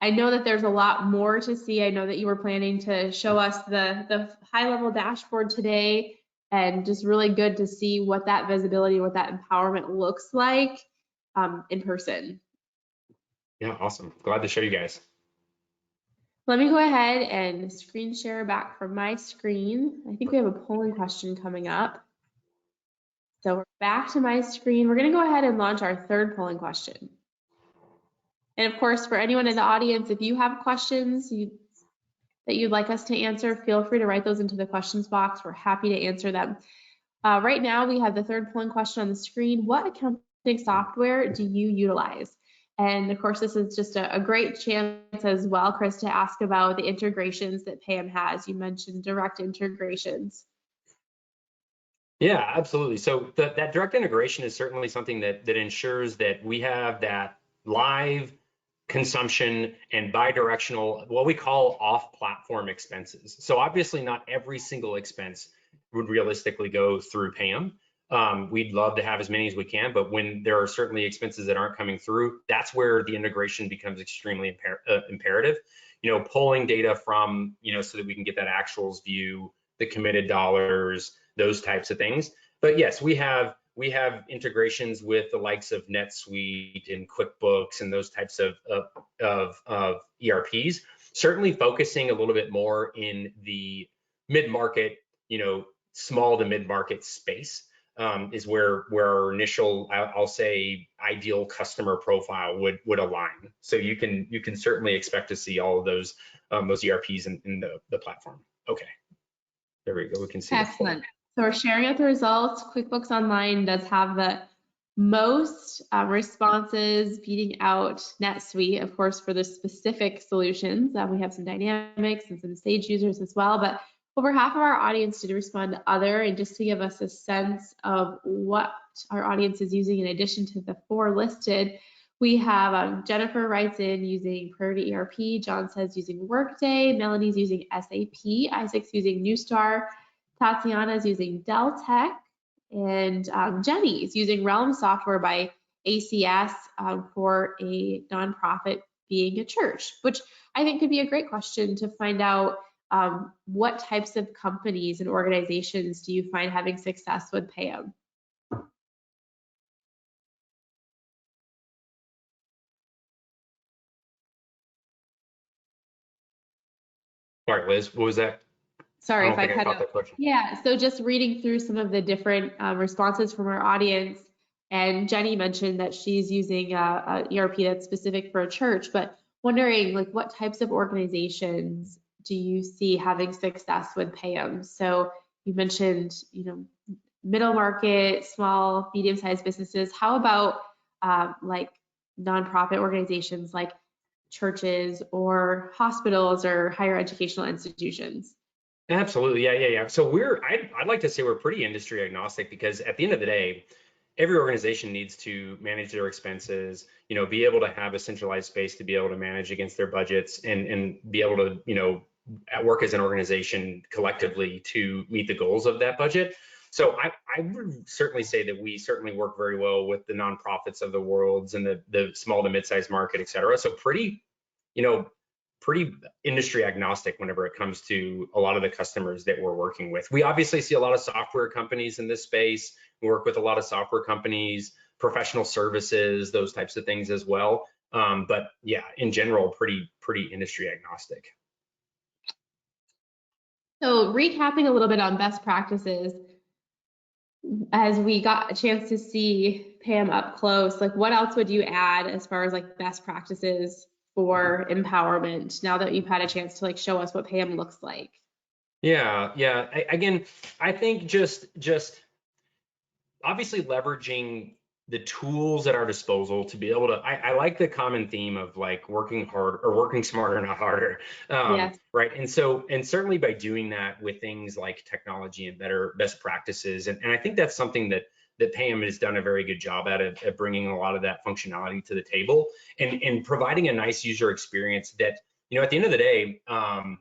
I know that there's a lot more to see. I know that you were planning to show us the high level dashboard today, and just really good to see what that visibility, what that empowerment looks like in person. Yeah, awesome. Glad to show you guys. Let me go ahead and screen share back from my screen. I think we have a polling question coming up. So we're back to my screen. We're going to go ahead and launch our third polling question. And of course, for anyone in the audience, if you have questions that you'd like us to answer, feel free to write those into the questions box. We're happy to answer them. Right now, we have the third polling question on the screen. What accounting software do you utilize? And of course, this is just a great chance as well, Chris, to ask about the integrations that PayEm has. You mentioned direct integrations. Yeah, absolutely. So that direct integration is certainly something that ensures that we have that live consumption and bidirectional, what we call off-platform expenses. So obviously not every single expense would realistically go through PayEm. We'd love to have as many as we can, but when there are certainly expenses that aren't coming through, that's where the integration becomes extremely imperative. Pulling data from, so that we can get that actuals view, the committed dollars, those types of things. But yes, we have integrations with the likes of NetSuite and QuickBooks and those types of ERPs. Certainly focusing a little bit more in the mid-market, small to mid-market space is where our initial, I'll say, ideal customer profile would align. So you can certainly expect to see all of those ERPs in the platform. Okay, there we go. We can see. Excellent. So we're sharing out the results. QuickBooks Online does have the most responses, beating out NetSuite, of course, for the specific solutions. We have some Dynamics and some Sage users as well, but over half of our audience did respond to other, and just to give us a sense of what our audience is using in addition to the 4 listed, We have Jennifer writes in using Priority ERP. John says using Priority ERP. John says using Workday. Melanie's using SAP. Isaac's using Newstar. Tatiana's using Deltek. And Jenny's using Realm Software by ACS for a nonprofit being a church, which I think could be a great question to find out what types of companies and organizations do you find having success with PayEm? All right, Liz, what was that? Sorry if I cut caught out. that question. Yeah, so just reading through some of the different responses from our audience, and Jenny mentioned that she's using a ERP that's specific for a church, but wondering like what types of organizations do you see having success with PayEm? So you mentioned, middle market, small, medium-sized businesses. How about like nonprofit organizations like churches or hospitals or higher educational institutions? Absolutely, yeah. So I'd like to say we're pretty industry agnostic, because at the end of the day, every organization needs to manage their expenses, be able to have a centralized space to be able to manage against their budgets, and be able to, work as an organization collectively to meet the goals of that budget. So I would certainly say that we certainly work very well with the nonprofits of the worlds and the small to mid-sized market, et cetera. So you know, pretty industry agnostic whenever it comes to a lot of the customers that we're working with. We obviously see a lot of software companies in this space. We work with a lot of software companies, professional services, those types of things as well. But yeah, in general, pretty industry agnostic. So recapping a little bit on best practices, as we got a chance to see Pam up close, like what else would you add as far as like best practices for empowerment now that you've had a chance to like show us what Pam looks like? Yeah. Again, I think just obviously leveraging the tools at our disposal to be able to, I like the common theme of like working hard or working smarter, not harder. Yes. Right. And certainly by doing that with things like technology and better best practices. And I think that's something that PayEm has done a very good job at bringing a lot of that functionality to the table, and providing a nice user experience that, at the end of the day, I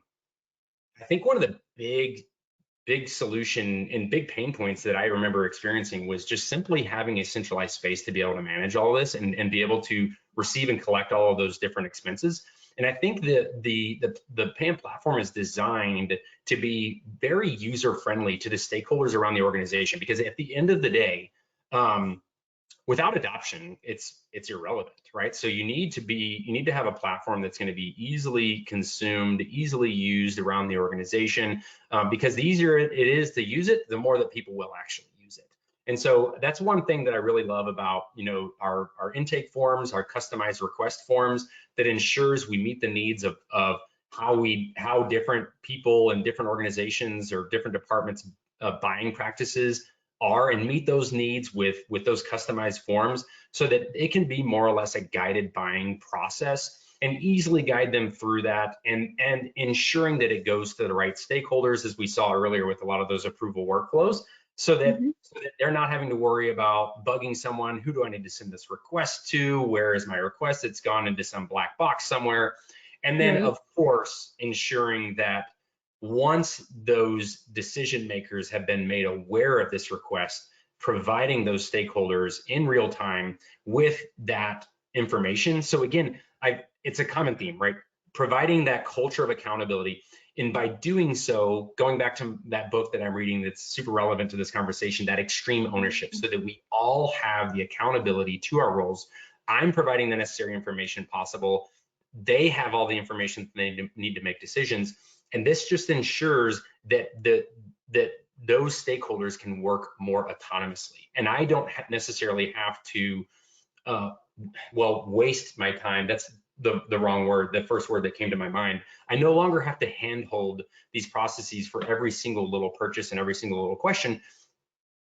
think one of the big solution and big pain points that I remember experiencing was just simply having a centralized space to be able to manage all this, and be able to receive and collect all of those different expenses. And I think the PayEm platform is designed to be very user friendly to the stakeholders around the organization, because at the end of the day, without adoption, it's irrelevant, right? So you need to have a platform that's going to be easily consumed, easily used around the organization, because the easier it is to use it, the more that people will actually use it. And so that's one thing that I really love about, our intake forms, our customized request forms, that ensures we meet the needs of how different people and different organizations or different departments buying practices are, and meet those needs with those customized forms, so that it can be more or less a guided buying process, and easily guide them through that, and ensuring that it goes to the right stakeholders, as we saw earlier with a lot of those approval workflows, so that they're not having to worry about bugging someone. Who do I need to send this request to? Where is my request? It's gone into some black box somewhere. And then, of course, ensuring that once those decision makers have been made aware of this request, providing those stakeholders in real time with that information. So again, it's a common theme, right? Providing that culture of accountability. And by doing so, going back to that book that I'm reading that's super relevant to this conversation, that extreme ownership, so that we all have the accountability to our roles. I'm providing the necessary information possible. They have all the information they need to make decisions. And this just ensures that those stakeholders can work more autonomously. And I don't necessarily have to, waste my time. That's the wrong word, the first word that came to my mind. I no longer have to handhold these processes for every single little purchase and every single little question.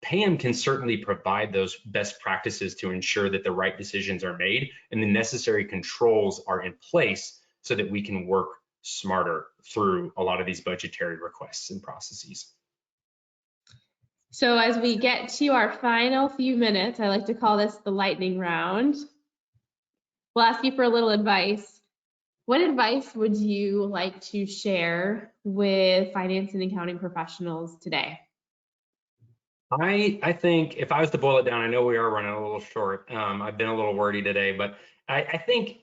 PayEm can certainly provide those best practices to ensure that the right decisions are made and the necessary controls are in place, so that we can work smarter through a lot of these budgetary requests and processes. So as we get to our final few minutes, I like to call this the lightning round. we'll ask you for a little advice. What advice would you like to share with finance and accounting professionals today? I think if I was to boil it down, I know we are running a little short. I've been a little wordy today, but I think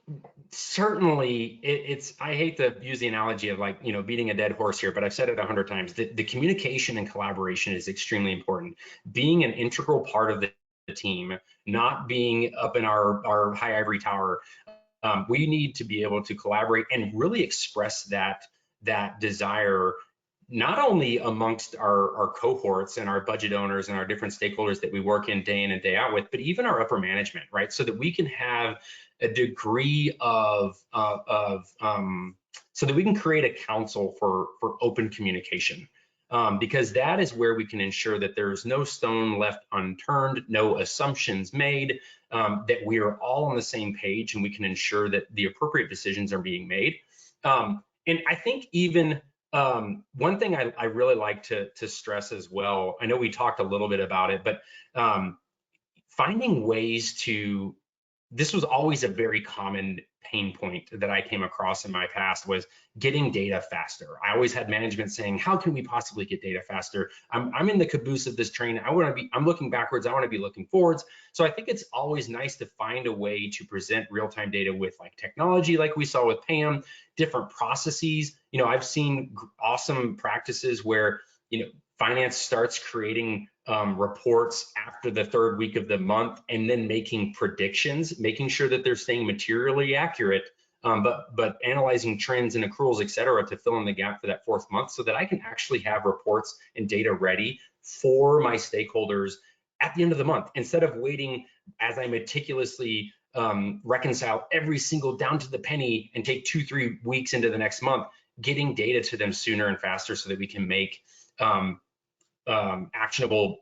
certainly it's, I hate to use the analogy of like, beating a dead horse here, but I've said it 100 times. The communication and collaboration is extremely important. Being an integral part of the team, not being up in our high ivory tower. We need to be able to collaborate and really express that desire, not only amongst our cohorts and our budget owners and our different stakeholders that we work in and day out with, but even our upper management, right? So that we can have a degree so that we can create a council for open communication. Because that is where we can ensure that there's no stone left unturned, no assumptions made, that we are all on the same page, and we can ensure that the appropriate decisions are being made. And I think even one thing I really like to stress as well, I know we talked a little bit about it, but finding ways to, this was always a very common pain point that I came across in my past, was getting data faster. I always had management saying, how can we possibly get data faster? I'm in the caboose of this train. I'm looking backwards. I want to be looking forwards. So I think it's always nice to find a way to present real-time data with like technology, like we saw with PayEm, different processes. I've seen awesome practices where, finance starts creating reports after the third week of the month, and then making predictions, making sure that they're staying materially accurate, but analyzing trends and accruals, et cetera, to fill in the gap for that fourth month, so that I can actually have reports and data ready for my stakeholders at the end of the month, instead of waiting as I meticulously reconcile every single down to the penny and take 2-3 weeks into the next month. Getting data to them sooner and faster so that we can make actionable,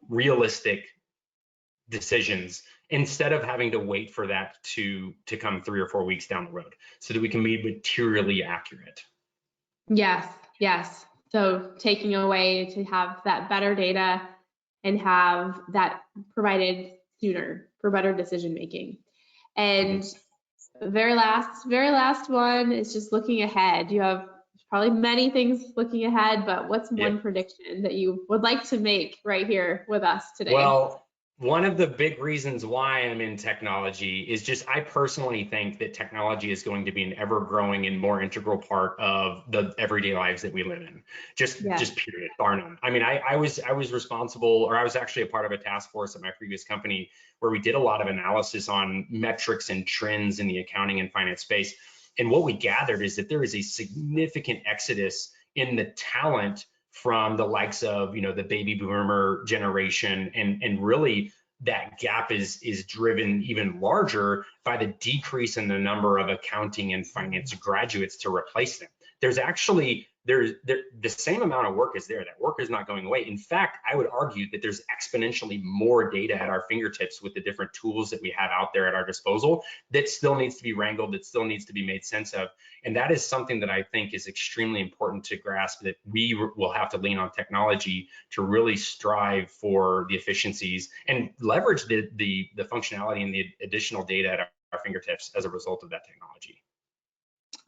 realistic decisions, instead of having to wait for that to come 3 or 4 weeks down the road, so that we can be materially accurate. Yes, yes. So taking away to have that better data and have that provided sooner for better decision making. And very last one is just looking ahead. You have probably many things looking ahead, but what's one prediction that you would like to make right here with us today? Well, one of the big reasons why I'm in technology is just, I personally think that technology is going to be an ever growing and more integral part of the everyday lives that we live in. Just period, bar none. I mean, I was responsible, or I was actually a part of a task force at my previous company where we did a lot of analysis on metrics and trends in the accounting and finance space. And what we gathered is that there is a significant exodus in the talent from the likes of, the baby boomer generation, and really that gap is driven even larger by the decrease in the number of accounting and finance graduates to replace them. There's actually the same amount of work is there. That work is not going away. In fact, I would argue that there's exponentially more data at our fingertips with the different tools that we have out there at our disposal that still needs to be wrangled, that still needs to be made sense of. And that is something that I think is extremely important to grasp, that we will have to lean on technology to really strive for the efficiencies and leverage the functionality and the additional data at our fingertips as a result of that technology.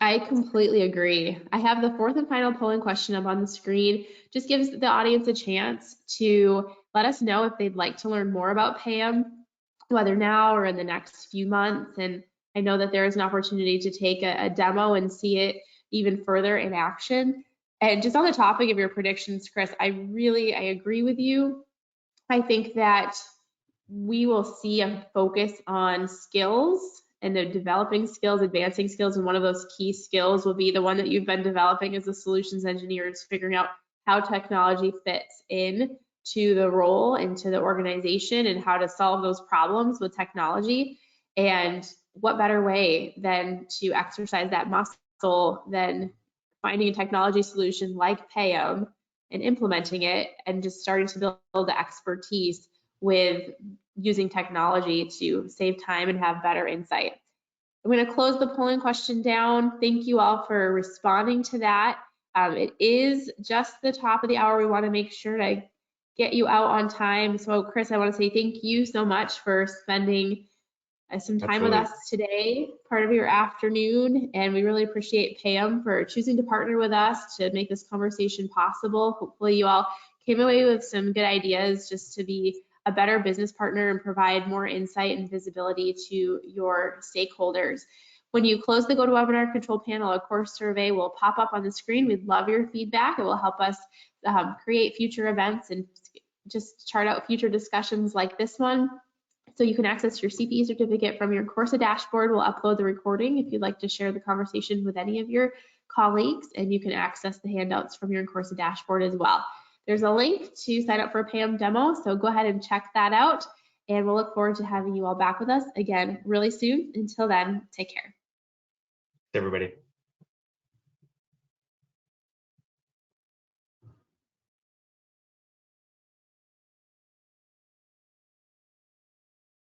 I completely agree. I have the fourth and final polling question up on the screen. Just gives the audience a chance to let us know if they'd like to learn more about PayEm, whether now or in the next few months. And I know that there is an opportunity to take a demo and see it even further in action. And just on the topic of your predictions, Chris, I agree with you. I think that we will see a focus on skills and the developing skills, advancing skills, and one of those key skills will be the one that you've been developing as a solutions engineer, is figuring out how technology fits in to the role and to the organization, and how to solve those problems with technology. And what better way than to exercise that muscle than finding a technology solution like PayEm and implementing it, and just starting to build the expertise with using technology to save time and have better insight. I'm going to close the polling question down. Thank you all for responding to that. It is just the top of the hour. We want to make sure to get you out on time. So Chris, I want to say thank you so much for spending some time with Absolutely. us today, part of your afternoon, and we really appreciate PayEm for choosing to partner with us to make this conversation possible. Hopefully you all came away with some good ideas just to be a better business partner and provide more insight and visibility to your stakeholders. When you close the GoToWebinar control panel, a course survey will pop up on the screen. We'd love your feedback. It will help us create future events and just chart out future discussions like this one. So you can access your CPE certificate from your Course dashboard. We'll upload the recording if you'd like to share the conversation with any of your colleagues, and you can access the handouts from your Course dashboard as well. There's a link to sign up for a PayEm demo, so go ahead and check that out, and we'll look forward to having you all back with us again really soon. Until then, take care. Everybody.